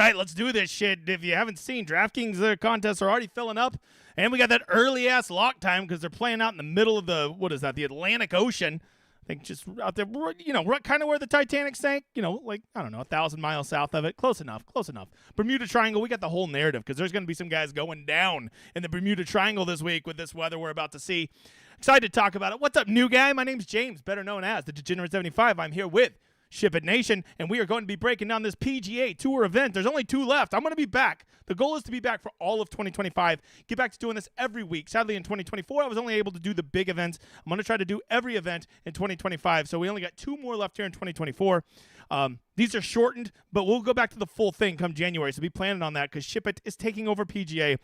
right, let's do this shit. If you haven't seen, DraftKings contests are already filling up, and we got that early-ass lock time because they're playing out in the middle of the Atlantic Ocean. I think just out there, kind of where the Titanic sank, like, I don't know, 1,000 miles south of it. Close enough. Bermuda Triangle, we got the whole narrative because there's going to be some guys going down in the Bermuda Triangle this week with this weather we're about to see. Excited to talk about it. What's up, new guy? My name's James, better known as the Degenerate75. I'm here with Ship It Nation, and we are going to be breaking down this PGA Tour event. There's only 2 left. I'm going to be back. The goal is to be back for all of 2025. Get back to doing this every week. Sadly, in 2024, I was only able to do the big events. I'm going to try to do every event in 2025, so we only got 2 more left here in 2024. These are shortened, but we'll go back to the full thing come January, so be planning on that because Ship It is taking over PGA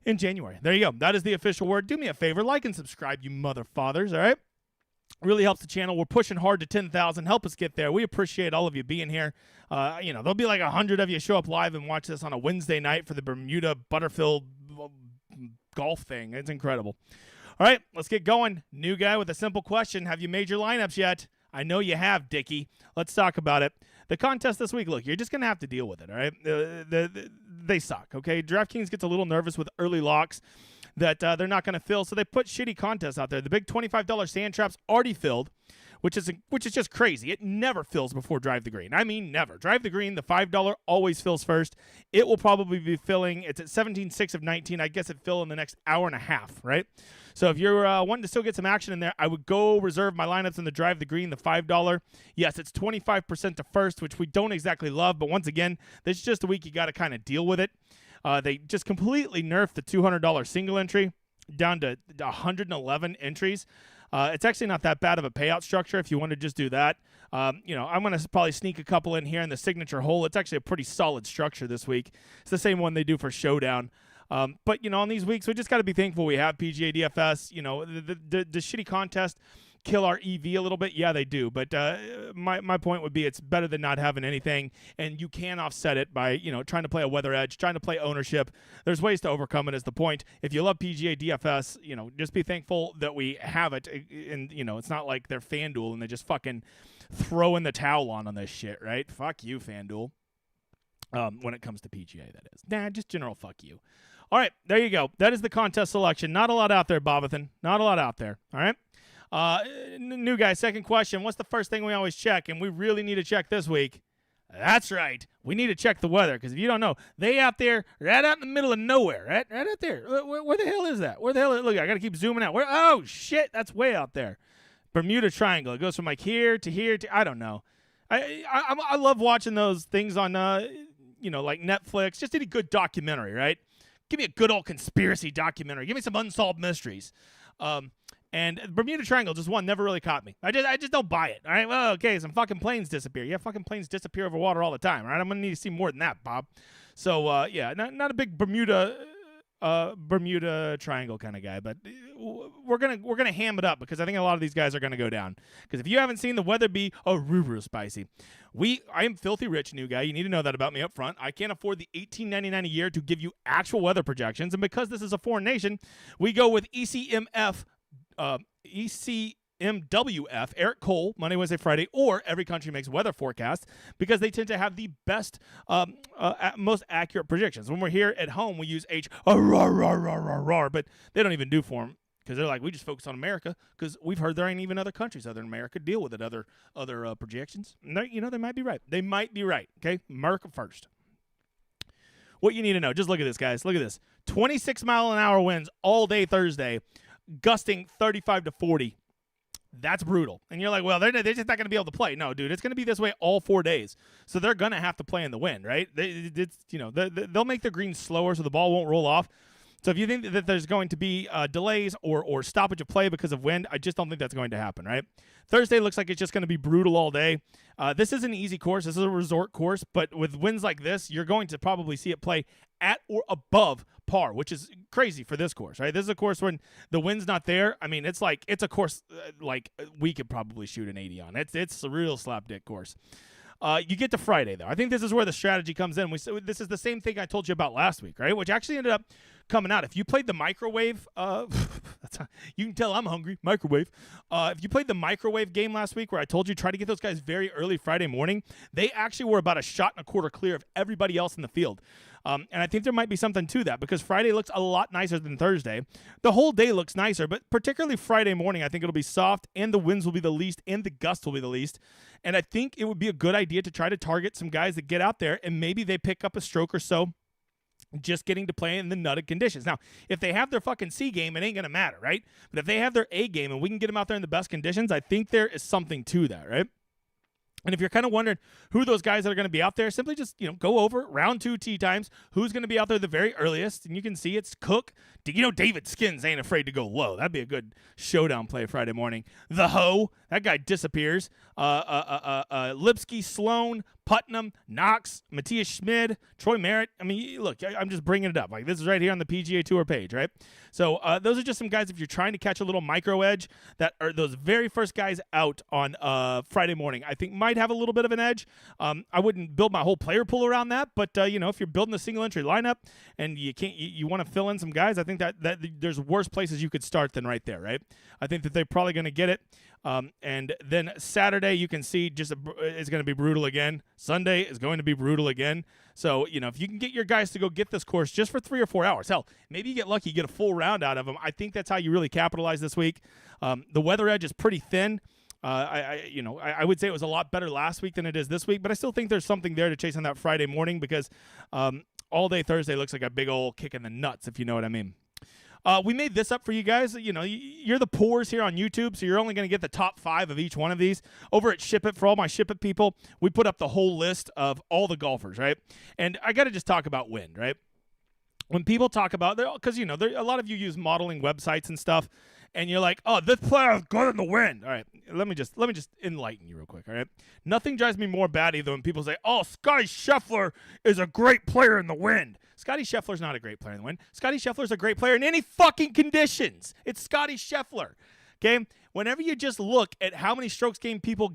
in January. There you go. That is the official word. Do me a favor. Like and subscribe, you motherfathers, all right? Really helps the channel. We're pushing hard to 10,000. Help us get there. We appreciate all of you being here. There'll be like 100 of you show up live and watch this on a Wednesday night for the Bermuda Butterfield golf thing. It's incredible. All right, let's get going. New guy with a simple question. Have you made your lineups yet? I know you have, Dickie. Let's talk about it. The contest this week, look, you're just going to have to deal with it, all right? They suck, okay? DraftKings gets a little nervous with early locks that they're not going to fill, so they put shitty contests out there. The big $25 sand traps already filled, which is just crazy. It never fills before Drive the Green. I mean, never. Drive the Green, the $5 always fills first. It will probably be filling. It's at 17.6 of 19. I guess it fill in the next hour and a half, right? So if you're wanting to still get some action in there, I would go reserve my lineups in the Drive the Green, the $5. Yes, it's 25% to first, which we don't exactly love, but once again, this is just a week you got to kind of deal with it. They just completely nerfed the $200 single entry down to 111 entries. It's actually not that bad of a payout structure if you want to just do that. I'm going to probably sneak a couple in here in the signature hole. It's actually a pretty solid structure this week. It's the same one they do for Showdown. But, on these weeks, we just got to be thankful we have PGA DFS. The shitty contest kill our EV a little bit. Yeah, they do. But my point would be it's better than not having anything, and you can offset it by, trying to play a weather edge, trying to play ownership. There's ways to overcome it is the point. If you love PGA DFS, just be thankful that we have it. And, it's not like they're FanDuel and they just fucking throw in the towel on this shit, right? Fuck you, FanDuel. When it comes to PGA, that is. Nah, just general fuck you. All right, there you go. That is the contest selection. Not a lot out there, Bobathan. Not a lot out there, all right? New guy, second question. What's the first thing we always check? And we really need to check this week. That's right. We need to check the weather because if you don't know, they out there, right out in the middle of nowhere, right out there. Where the hell is that? Where the hell? Look, I got to keep zooming out. Oh, shit, that's way out there. Bermuda Triangle. It goes from like here to here to, I don't know. I love watching those things on, like Netflix. Just any good documentary, right? Give me a good old conspiracy documentary. Give me some unsolved mysteries. And Bermuda Triangle, just one, never really caught me. I just don't buy it. All right, well, okay, some fucking planes disappear. Yeah, fucking planes disappear over water all the time. All right, I'm gonna need to see more than that, Bob. So not a big Bermuda Triangle kind of guy, but we're gonna ham it up because I think a lot of these guys are gonna go down. Because if you haven't seen the weather be real spicy, I am filthy rich, new guy. You need to know that about me up front. I can't afford the $18.99 a year to give you actual weather projections, and because this is a foreign nation, we go with ECMWF, Eric Cole, Monday, Wednesday, Friday, or Every Country Makes Weather Forecast because they tend to have the best, most accurate predictions. When we're here at home, we use but they don't even do for them because they're like, we just focus on America because we've heard there ain't even other countries other than America deal with it, other projections. And they might be right. They might be right, okay? America first. What you need to know, just look at this, guys. Look at this. 26-mile-an-hour winds all day Thursday, gusting 35 to 40. That's brutal. And you're like, well, they're just not going to be able to play. No, dude, it's going to be this way all 4 days. So they're going to have to play in the wind, right? They'll make their greens slower so the ball won't roll off. So if you think that there's going to be delays or stoppage of play because of wind, I just don't think that's going to happen, right? Thursday looks like it's just going to be brutal all day. This is an easy course. This is a resort course, but with winds like this, you're going to probably see it play at or above par, which is crazy for this course, right? This is a course when the wind's not there. I mean, it's a course like we could probably shoot an 80 on. It's a real slapdick course. You get to Friday, though. I think this is where the strategy comes in. This is the same thing I told you about last week, right? Which actually ended up coming out. If you played the microwave, you can tell I'm hungry, microwave. If you played the microwave game last week where I told you try to get those guys very early Friday morning, they actually were about a shot and a quarter clear of everybody else in the field. And I think there might be something to that because Friday looks a lot nicer than Thursday. The whole day looks nicer, but particularly Friday morning, I think it'll be soft and the winds will be the least and the gusts will be the least. And I think it would be a good idea to try to target some guys that get out there and maybe they pick up a stroke or so just getting to play in the nutted conditions. Now, if they have their fucking C game, it ain't going to matter, right? But if they have their A game and we can get them out there in the best conditions, I think there is something to that, right? And if you're kind of wondering who those guys that are going to be out there, simply just, go over round 2 tee times, who's going to be out there the very earliest. And you can see it's Cook. David Skins ain't afraid to go low. That'd be a good showdown play Friday morning. The Ho, that guy disappears. Lipsky, Sloan, Putnam, Knox, Matthias Schmid, Troy Merritt. I mean, look, I'm just bringing it up. Like, this is right here on the PGA Tour page, right? So those are just some guys, if you're trying to catch a little micro edge, that are those very first guys out on Friday morning, I think might have a little bit of an edge. I wouldn't build my whole player pool around that, but, if you're building a single entry lineup and you want to fill in some guys, I think that there's worse places you could start than right there, right? I think that they're probably going to get it. And then Saturday, you can see it's going to be brutal again. Sunday is going to be brutal again. So, if you can get your guys to go get this course just for 3 or 4 hours, hell, maybe you get lucky, you get a full round out of them. I think that's how you really capitalize this week. The weather edge is pretty thin. I would say it was a lot better last week than it is this week, but I still think there's something there to chase on that Friday morning because all day Thursday looks like a big old kick in the nuts, if you know what I mean. We made this up for you guys. You're the poors here on YouTube, so you're only going to get the top 5 of each one of these. Over at Ship It, for all my Ship It people, we put up the whole list of all the golfers, right? And I got to just talk about wind, right? When people talk about, because, a lot of you use modeling websites and stuff, and you're like, oh, this player is good in the wind. All right, let me just enlighten you real quick, all right? Nothing drives me more batty than when people say, oh, Scotty Scheffler is a great player in the wind. Scotty Scheffler's not a great player in the wind. Scotty Scheffler's a great player in any fucking conditions. It's Scotty Scheffler, okay? Whenever you just look at how many strokes gained people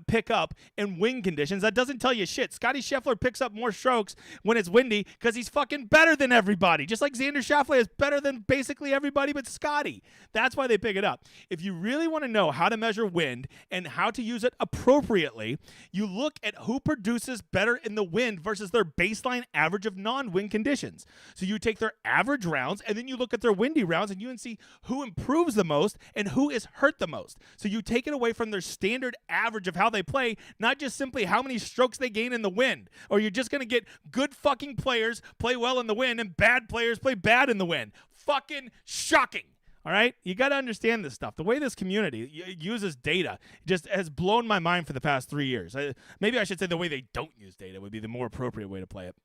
pick up in wind conditions, that doesn't tell you shit. Scotty Scheffler picks up more strokes when it's windy because he's fucking better than everybody. Just like Xander Schauffele is better than basically everybody but Scotty. That's why they pick it up. If you really want to know how to measure wind and how to use it appropriately, you look at who produces better in the wind versus their baseline average of non-wind conditions. So you take their average rounds and then you look at their windy rounds and you can see who improves the most and who is hurt the most. So you take it away from their standard average of how they play, not just simply how many strokes they gain in the wind. Or you're just going to get good fucking players play well in the wind and bad players play bad in the wind. Fucking shocking. All right? You got to understand this stuff. The way this community uses data just has blown my mind for the past 3 years. Maybe I should say the way they don't use data would be the more appropriate way to play it.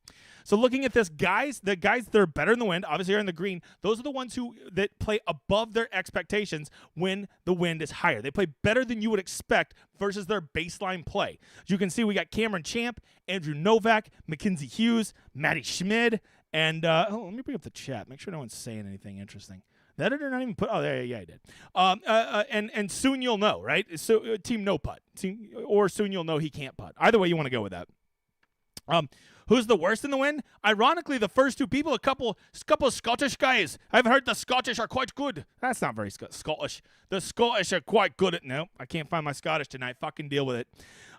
So looking at this, the guys that are better in the wind, obviously are in the green, those are the ones that play above their expectations when the wind is higher. They play better than you would expect versus their baseline play. As you can see, we got Cameron Champ, Andrew Novak, Mackenzie Hughes, Matty Schmid, and let me bring up the chat. Make sure no one's saying anything interesting. The editor not even put. Oh, yeah, I did. And soon you'll know, right? So team no putt, or soon you'll know he can't putt. Either way, you want to go with that. Who's the worst in the wind? Ironically, the first 2 people, a couple Scottish guys. I've heard the Scottish are quite good. That's not very Scottish. The Scottish are quite good at. No, I can't find my Scottish tonight. Fucking deal with it.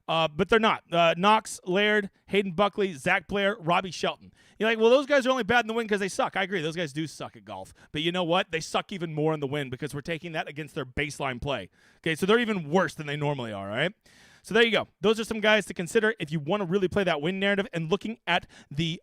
But they're not. Knox, Laird, Hayden Buckley, Zach Blair, Robbie Shelton. You're like, well, those guys are only bad in the wind because they suck. I agree. Those guys do suck at golf. But you know what? They suck even more in the wind because we're taking that against their baseline play. Okay, so they're even worse than they normally are, all right? So there you go. Those are some guys to consider if you want to really play that wind narrative. And looking at the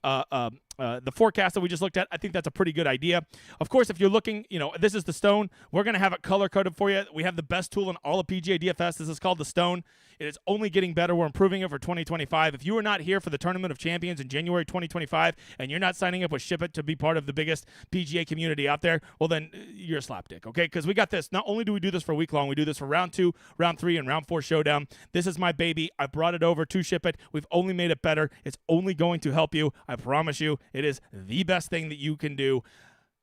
forecast that we just looked at, I think that's a pretty good idea. Of course, if you're looking, this is the Stone. We're going to have it color-coded for you. We have the best tool in all of PGA DFS. This is called the Stone. It is only getting better. We're improving it for 2025. If you are not here for the Tournament of Champions in January 2025 and you're not signing up with Ship It to be part of the biggest PGA community out there, well, then you're a slapdick, okay? Because we got this. Not only do we do this for a week long, we do this for round 2, round 3, and round 4 showdown. This is my baby. I brought it over to Ship It. We've only made it better. It's only going to help you. I promise you, it is the best thing that you can do.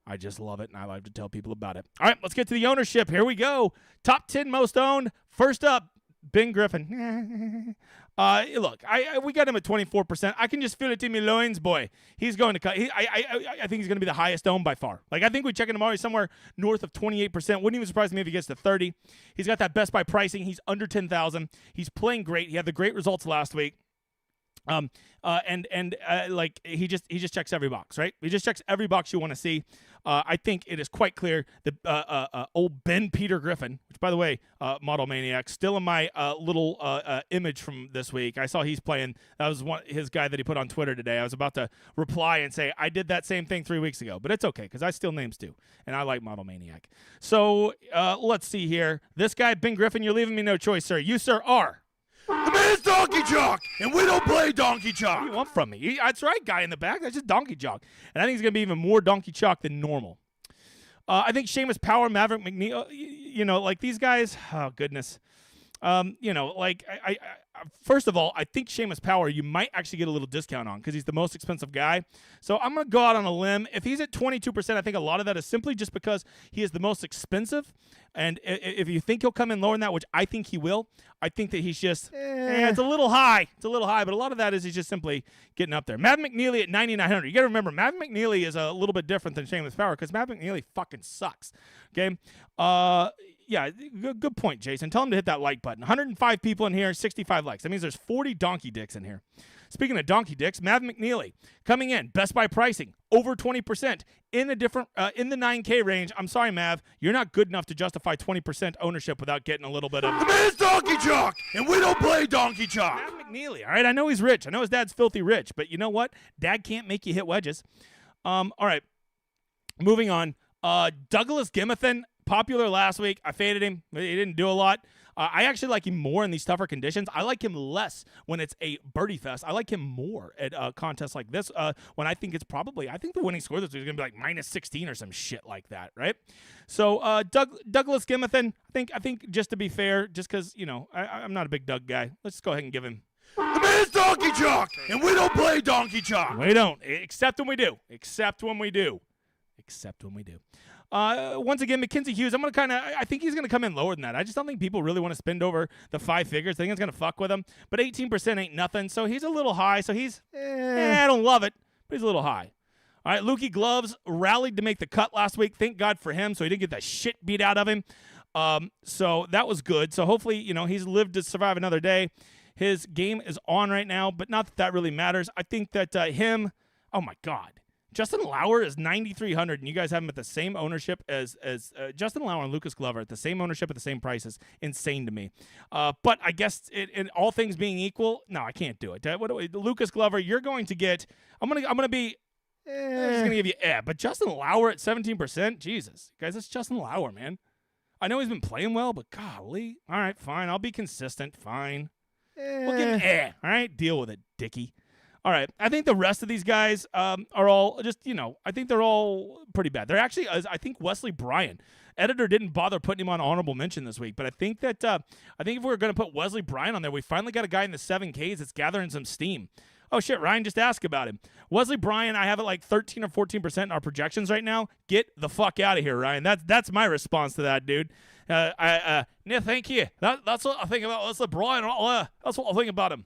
I just love it, and I love to tell people about it. All right, let's get to the ownership. Here we go. Top 10 most owned. First up, Ben Griffin. Look, we got him at 24%. I can just feel it in my loins, boy. He's going to cut. I think he's going to be the highest owned by far. Like, I think we check him tomorrow. He's somewhere north of 28%. Wouldn't even surprise me if he gets to 30. He's got that Best Buy pricing. He's under 10,000. He's playing great. He had the great results last week. Like he just checks every box, right? He just checks every box you want to see. I think it is quite clear that old Ben Peter Griffin, which by the way, Model Maniac, still in my little image from this week. I saw he's playing. That was his guy that he put on Twitter today. I was about to reply and say I did that same thing 3 weeks ago, but it's okay because I steal names too, and I like Model Maniac. So let's see here. This guy Ben Griffin, you're leaving me no choice, sir. You sir are. The man's Donkey Chalk, and we don't play Donkey Chalk. What do you want from me? That's right, guy in the back. That's just Donkey Chalk. And I think he's going to be even more Donkey Chalk than normal. I think Seamus Power, Maverick McNeil, like these guys, oh, goodness. First of all, I think Seamus Power you might actually get a little discount on because he's the most expensive guy. So I'm going to go out on a limb. If he's at 22%, I think a lot of that is simply just because he is the most expensive. And if you think he'll come in lower than that, which I think he will, I think that he's just, it's a little high. It's a little high, but a lot of that is he's just simply getting up there. Matt McNeely at 9,900. You got to remember, Matt McNeely is a little bit different than Seamus Power because Matt McNeely fucking sucks. Okay? Yeah, good point, Jason. Tell him to hit that like button. 105 people in here, 65 likes. That means there's 40 donkey dicks in here. Speaking of donkey dicks, Mav McNeely coming in, Best Buy pricing, over 20% in the 9K range. I'm sorry, Mav, you're not good enough to justify 20% ownership without getting a little bit of. The man's Donkey Chalk, and we don't play Donkey Chalk. Mav McNeely, all right, I know he's rich. I know his dad's filthy rich, but you know what? Dad can't make you hit wedges. All right, moving on. Douglas Gimathan, popular last week. I faded him. He didn't do a lot. I actually like him more in these tougher conditions. I like him less when it's a birdie fest. I like him more at contests like this when I think the winning score this week is going to be like minus 16 or some shit like that, right? So Douglas Gimathan, I think just to be fair, just because, I'm not a big Doug guy, let's go ahead and give him. The man's Donkey Chalk, and we don't play Donkey Chalk. We don't, except when we do. Once again, Mackenzie Hughes, I think he's going to come in lower than that. I just don't think people really want to spend over the 5 figures. I think it's going to fuck with him. But 18% ain't nothing, so he's a little high. So he's, I don't love it, but he's a little high. All right, Lukey Gloves rallied to make the cut last week. Thank God for him, so he didn't get the shit beat out of him. So that was good. So hopefully, he's lived to survive another day. His game is on right now, but not that really matters. I think that oh my God. Justin Lauer is 9,300, and you guys have him at the same ownership as Justin Lauer and Lucas Glover at the same ownership at the same prices. Insane to me. But I guess in all things being equal, no, I can't do it. Lucas Glover, you're going to get. I'm gonna be. I'm just gonna give you. But Justin Lauer at 17%. Jesus, guys, it's Justin Lauer, man. I know he's been playing well, but golly. All right, fine. I'll be consistent. Fine. We'll give him. All right, deal with it, Dickie. All right, I think the rest of these guys are all just, I think they're all pretty bad. They're actually, I think Wesley Bryan, editor didn't bother putting him on honorable mention this week, but I think that, if we're going to put Wesley Bryan on there, we finally got a guy in the 7Ks that's gathering some steam. Oh, shit, Ryan just asked about him. Wesley Bryan, I have it like 13 or 14% in our projections right now. Get the fuck out of here, Ryan. That's my response to that, dude. Yeah, thank you. That's what I think about Wesley Bryan. That's what I think about him.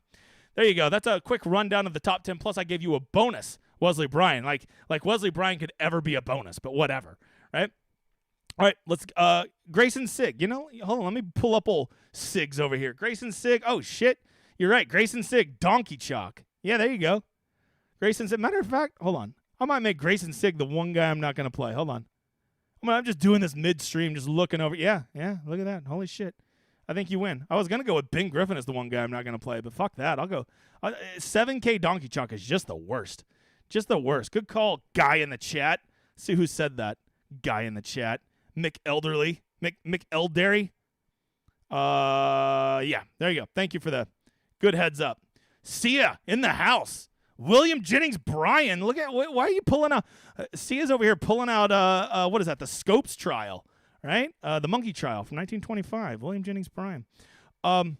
There you go. That's a quick rundown of the top 10. Plus, I gave you a bonus, Wesley Bryan. Like Wesley Bryan could ever be a bonus, but whatever, right? All right, let's Grayson Sig. Hold on, let me pull up old Sigs over here. Grayson Sig. Oh shit, you're right. Grayson Sig, Donkey Chalk. Yeah, there you go. Grayson Sig. Matter of fact, hold on. I might make Grayson Sig the one guy I'm not gonna play. Hold on. I'm just doing this midstream, just looking over. Yeah. Look at that. Holy shit. I think you win. I was going to go with Ben Griffin as the one guy I'm not going to play, but fuck that. I'll go. 7K Donkey Chalk is just the worst. Just the worst. Good call, guy in the chat. See who said that. Guy in the chat. Mick Elderly. Mick Elderry. Yeah, there you go. Thank you for the good heads up. Sia in the house. William Jennings Bryan. Look at, why are you pulling out? Sia's over here pulling out, what is that? The Scopes trial. Right? The Monkey Trial from 1925. William Jennings Bryan. You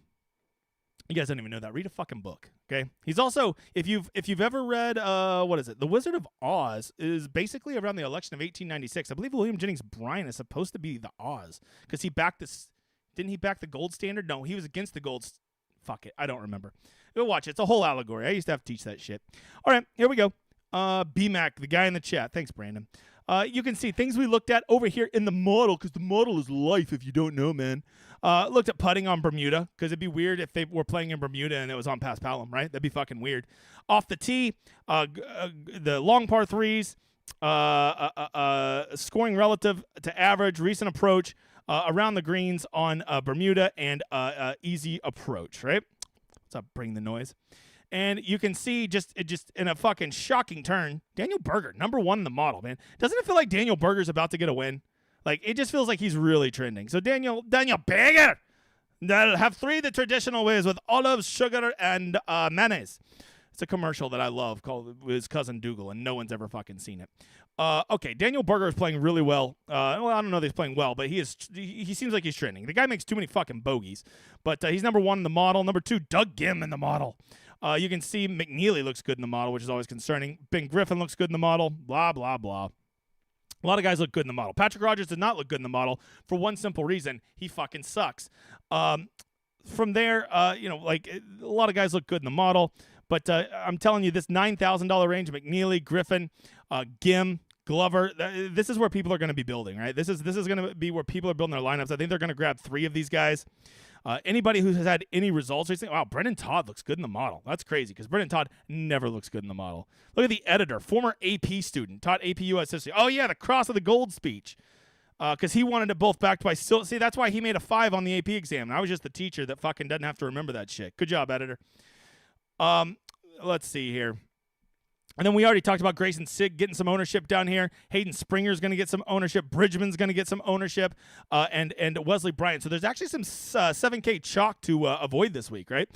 guys don't even know that. Read a fucking book. Okay. He's also, if you've ever read, what is it? The Wizard of Oz is basically around the election of 1896. I believe William Jennings Bryan is supposed to be the Oz because he backed this. Didn't he back the gold standard? No, he was against the gold Fuck it. I don't remember. Go watch it. It's a whole allegory. I used to have to teach that shit. All right, here we go. BMAC, the guy in the chat. Thanks, Brandon. You can see things we looked at over here in the model, because the model is life if you don't know, man. Looked at putting on Bermuda, because it'd be weird if they were playing in Bermuda and it was on Paspalum, right? That'd be fucking weird. Off the tee, the long par threes, scoring relative to average, recent approach, around the greens on Bermuda, and easy approach, right? What's up, Bring the Noise? And you can see just in a fucking shocking turn, Daniel Berger, number 1 in the model, man. Doesn't it feel like Daniel Berger's about to get a win? Like, it just feels like he's really trending. So Daniel Berger, that'll have 3 the traditional ways with olives, sugar, and mayonnaise. It's a commercial that I love called his cousin Dougal, and no one's ever fucking seen it. Okay, Daniel Berger is playing really well. Well, I don't know that he's playing well, but he seems like he's trending. The guy makes too many fucking bogeys. But he's number 1 in the model. Number 2, Doug Gim in the model. You can see McNeely looks good in the model, which is always concerning. Ben Griffin looks good in the model. Blah, blah, blah. A lot of guys look good in the model. Patrick Rogers did not look good in the model for one simple reason. He fucking sucks. From there, like a lot of guys look good in the model. But I'm telling you, this $9,000 range, McNeely, Griffin, Gim, Glover, this is where people are going to be building, right? This is going to be where people are building their lineups. I think they're going to grab 3 of these guys. Anybody who has had any results recently, wow, Brendan Todd looks good in the model. That's crazy because Brendan Todd never looks good in the model. Look at the editor, former AP student, taught AP US history. Oh, yeah, the Cross of the Gold speech. Because he wanted it both backed by still. See, that's why he made a 5 on the AP exam. And I was just the teacher that fucking doesn't have to remember that shit. Good job, editor. Let's see here. And then we already talked about Grayson Sigg getting some ownership down here. Hayden Springer's going to get some ownership. Bridgman's going to get some ownership. And Wesley Bryant. So there's actually some 7K chalk to avoid this week, right?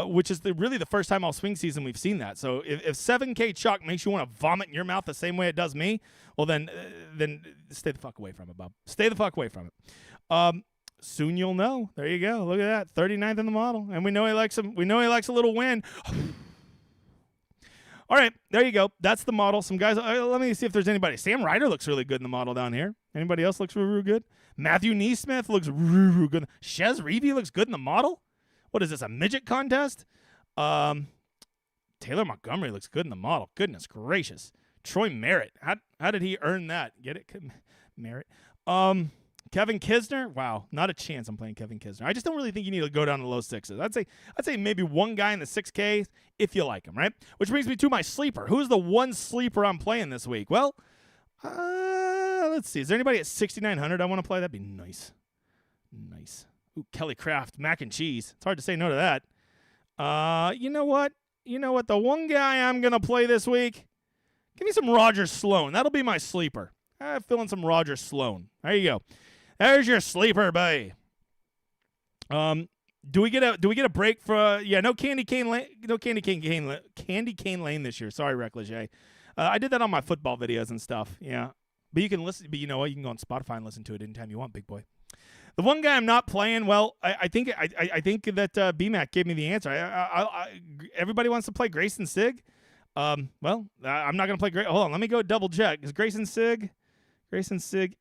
Which is really the first time all swing season we've seen that. So if 7K chalk makes you want to vomit in your mouth the same way it does me, well, then stay the fuck away from it, Bob. Stay the fuck away from it. Soon you'll know. There you go. Look at that. 39th in the model. And we know he likes him. We know he likes a little win. All right, there you go. That's the model. Some guys, let me see if there's anybody. Sam Ryder looks really good in the model down here. Anybody else looks really good? Matthew Neesmith looks really good. Shez Reavie looks good in the model. What is this, a midget contest? Taylor Montgomery looks good in the model. Goodness gracious. Troy Merritt. How did he earn that? Get it? Merritt. Kevin Kisner, wow, not a chance I'm playing Kevin Kisner. I just don't really think you need to go down to low 6s. I'd say maybe one guy in the 6K if you like him, right? Which brings me to my sleeper. Who's the one sleeper I'm playing this week? Well, let's see. Is there anybody at 6,900 I want to play? That'd be nice. Nice. Ooh, Kelly Craft, mac and cheese. It's hard to say no to that. You know what? The one guy I'm going to play this week, give me some Roger Sloan. That'll be my sleeper. I'm feeling some Roger Sloan. There you go. There's your sleeper, bae. Do we get a break for no Candy Cane Lane this year. Sorry, Reckless J. I did that on my football videos and stuff. Yeah. But you can listen, but you know what? You can go on Spotify and listen to it anytime you want, big boy. The one guy I'm not playing, well, I think that BMAC gave me the answer. Everybody wants to play Grayson Sigg. Well, I'm not going to play Hold on, let me go double check. Is Grayson Sigg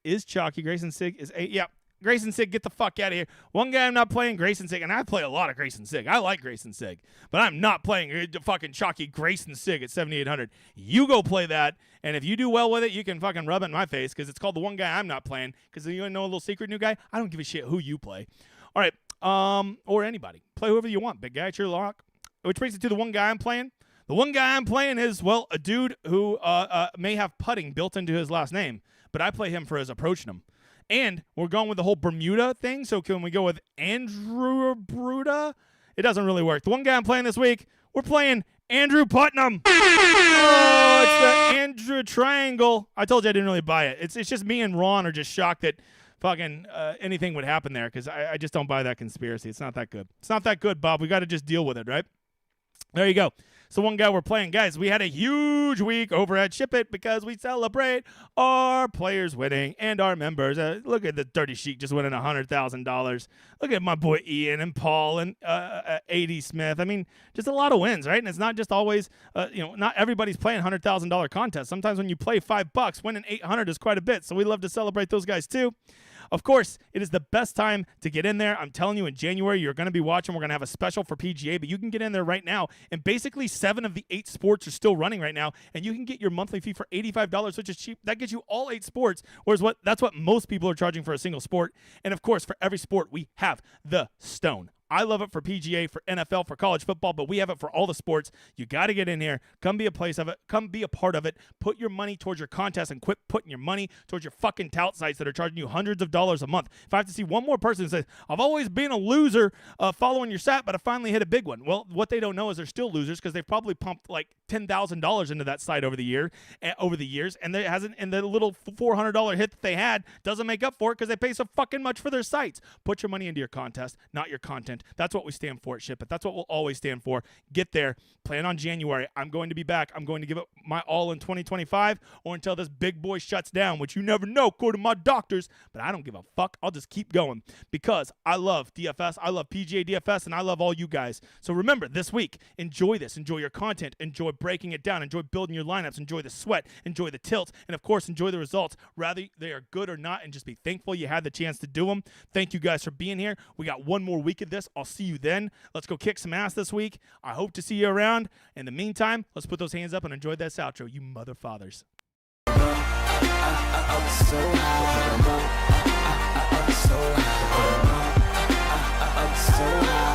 is chalky. Grayson Sigg is 8. Yeah, Grayson Sigg, get the fuck out of here. One guy I'm not playing, Grayson Sigg, and I play a lot of Grayson Sigg. I like Grayson Sigg, but I'm not playing fucking chalky Grayson Sigg at 7,800. You go play that, and if you do well with it, you can fucking rub it in my face because it's called the one guy I'm not playing. Because you know a little secret new guy? I don't give a shit who you play. All right, or anybody. Play whoever you want, big guy. It's your lock. Which brings it to the one guy I'm playing. The one guy I'm playing is, well, a dude who may have putting built into his last name, but I play him for his approaching him. And we're going with the whole Bermuda thing, so can we go with Andrew Bruda? It doesn't really work. The one guy I'm playing this week, we're playing Andrew Putnam. Oh, it's the Andrew Triangle. I told you I didn't really buy it. It's just me and Ron are just shocked that fucking anything would happen there because I just don't buy that conspiracy. It's not that good. It's not that good, Bob. We got to just deal with it, right? There you go. So one guy we're playing. Guys, we had a huge week over at Ship It because we celebrate our players winning and our members. Look at the Dirty Sheik just winning $100,000. Look at my boy Ian and Paul and A.D. Smith. I mean, just a lot of wins, right? And it's not just always, not everybody's playing $100,000 contests. Sometimes when you play $5, winning $800 is quite a bit. So we love to celebrate those guys too. Of course, it is the best time to get in there. I'm telling you, in January, you're going to be watching. We're going to have a special for PGA, but you can get in there right now. And basically, 7 of the 8 sports are still running right now, and you can get your monthly fee for $85, which is cheap. That gets you all 8 sports, whereas that's what most people are charging for a single sport. And of course, for every sport, we have the Stone. I love it for PGA, for NFL, for college football, but we have it for all the sports. You got to get in here. Come be a place of it. Come be a part of it. Put your money towards your contest and quit putting your money towards your fucking tout sites that are charging you hundreds of dollars a month. If I have to see one more person that says, I've always been a loser following your site, but I finally hit a big one. Well, what they don't know is they're still losers because they've probably pumped like $10,000 into that site over the years, and there hasn't, and the little $400 hit that they had doesn't make up for it because they pay so fucking much for their sites. Put your money into your contest, not your content. That's what we stand for at Ship It. That's what we'll always stand for. Get there. Plan on January. I'm going to be back. I'm going to give it my all in 2025 or until this big boy shuts down, which you never know according to my doctors, but I don't give a fuck. I'll just keep going because I love DFS. I love PGA DFS, and I love all you guys. So remember, this week, enjoy this. Enjoy your content. Enjoy breaking it down. Enjoy building your lineups. Enjoy the sweat. Enjoy the tilts. And, of course, enjoy the results, whether they are good or not, and just be thankful you had the chance to do them. Thank you guys for being here. We got one more week of this. I'll see you then. Let's go kick some ass this week. I hope to see you around. In the meantime, let's put those hands up and enjoy this outro, you mother fathers. I'm so high. I'm so high.